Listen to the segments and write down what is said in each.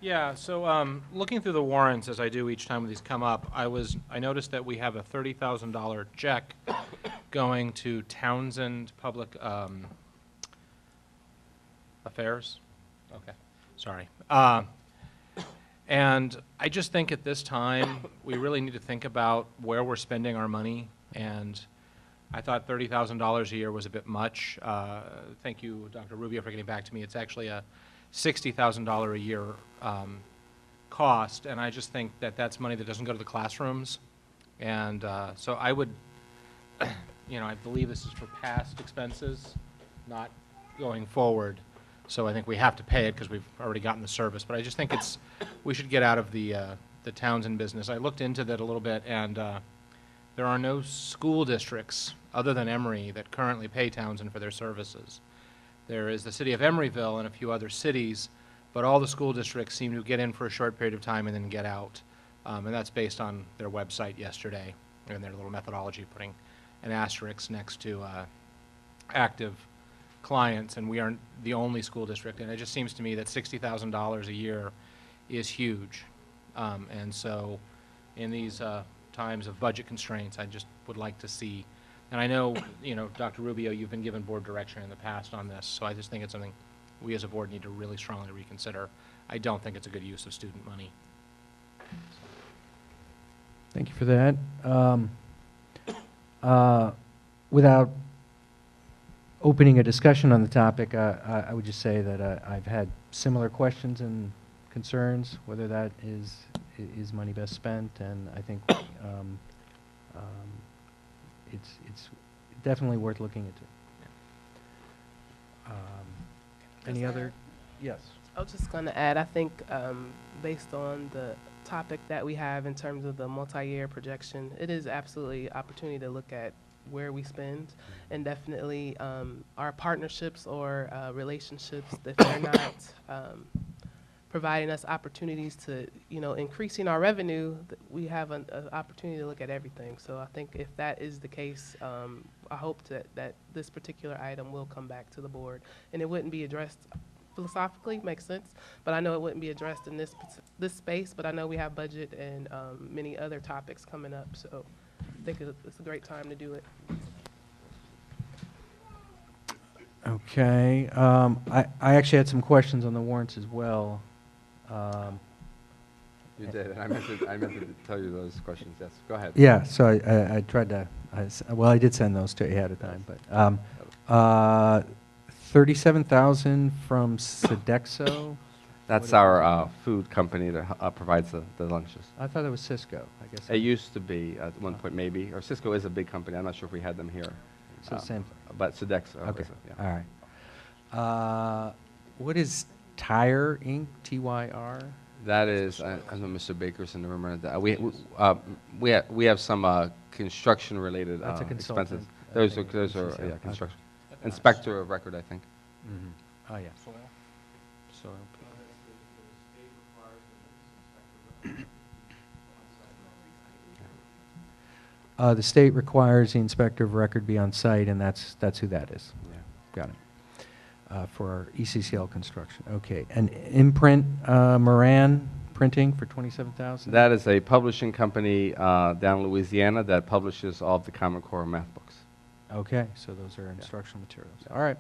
Yeah, so looking through the warrants as I do each time these come up, I noticed that we have a $30,000 check going to Townsend Public Affairs. Okay, sorry. And I just think at this time, we really need to think about where we're spending our money. And I thought $30,000 a year was a bit much. Thank you, Dr. Rubio, for getting back to me. It's actually a $60,000 a year cost, and I just think that that's money that doesn't go to the classrooms. And so I would, I believe this is for past expenses, not going forward. So I think we have to pay it because we've already gotten the service. But I just think we should get out of the Townsend business. I looked into that a little bit, and there are no school districts other than Emery that currently pay Townsend for their services. There is the city of Emeryville and a few other cities, but all the school districts seem to get in for a short period of time and then get out. And that's based on their website yesterday and their little methodology, putting an asterisk next to active clients, and we aren't the only school district. And it just seems to me that $60,000 a year is huge. And so in these times of budget constraints, I just would like to see, and I know, Dr. Rubio, you've been given board direction in the past on this, so I just think it's something we as a board need to really strongly reconsider. I don't think it's a good use of student money. Thank you for that. Without opening a discussion on the topic, I would just say that I've had similar questions and concerns, whether that is money best spent, and I think it's definitely worth looking into. Any other? Yes. I was just going to add, I think based on the topic that we have in terms of the multi-year projection, it is absolutely opportunity to look at where we spend, and definitely our partnerships or relationships, if they're not providing us opportunities to, increasing our revenue, we have an opportunity to look at everything. So I think if that is the case, I hope that this particular item will come back to the board, and it wouldn't be addressed philosophically, makes sense, but I know it wouldn't be addressed in this space, but I know we have budget and many other topics coming up, so I think it's a great time to do it. Okay. I actually had some questions on the warrants as well. You did, and I meant to tell you those questions. Yes, go ahead. Yeah, so I tried to, I did send those to you ahead of time, but 37,000 from Sodexo. That's our food company that provides the lunches. I thought it was Cisco, I guess. It used to be at one point, maybe, or Cisco is a big company. I'm not sure if we had them here. So same thing. But Sodexo. Okay, Yeah. all right. What is Tyre Inc., T-Y-R? That is, I know Mr. Baker's in the room. We have some construction-related That's a consultant. expenses. Those are Okay. construction. Inspector of record, I think. Mm-hmm. Oh, yeah. Soil. The state requires the inspector of record be on site, and that's who that is. Yeah. Got it. For our ECCL construction. Okay. And Imprint Moran Printing for $27,000. That is a publishing company down in Louisiana that publishes all of the Common Core math books. Okay. So those are instructional materials. All right.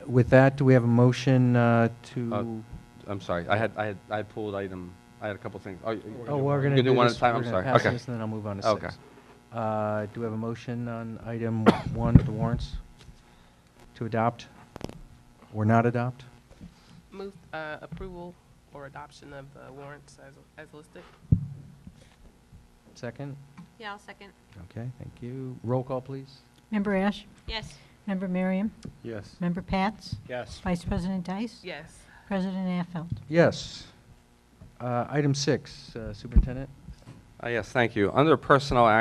With that, do we have a motion to? I'm sorry. I pulled item. I had a couple things. Oh, we're going to to do one at this. a time. We're I'm gonna sorry. pass Okay. this, and then I'll move on to Okay. 6. Do we have a motion on item 1, the warrants, to adopt or not adopt? Move approval or adoption of the warrants as listed. Second? Yeah, I'll second. Okay, thank you. Roll call, please. Member Ash? Yes. Member Merriam? Yes. Member Patz? Yes. Vice President Dice? Yes. President Affeld? Yes. Item 6, Superintendent. Yes, thank you. Under personnel action.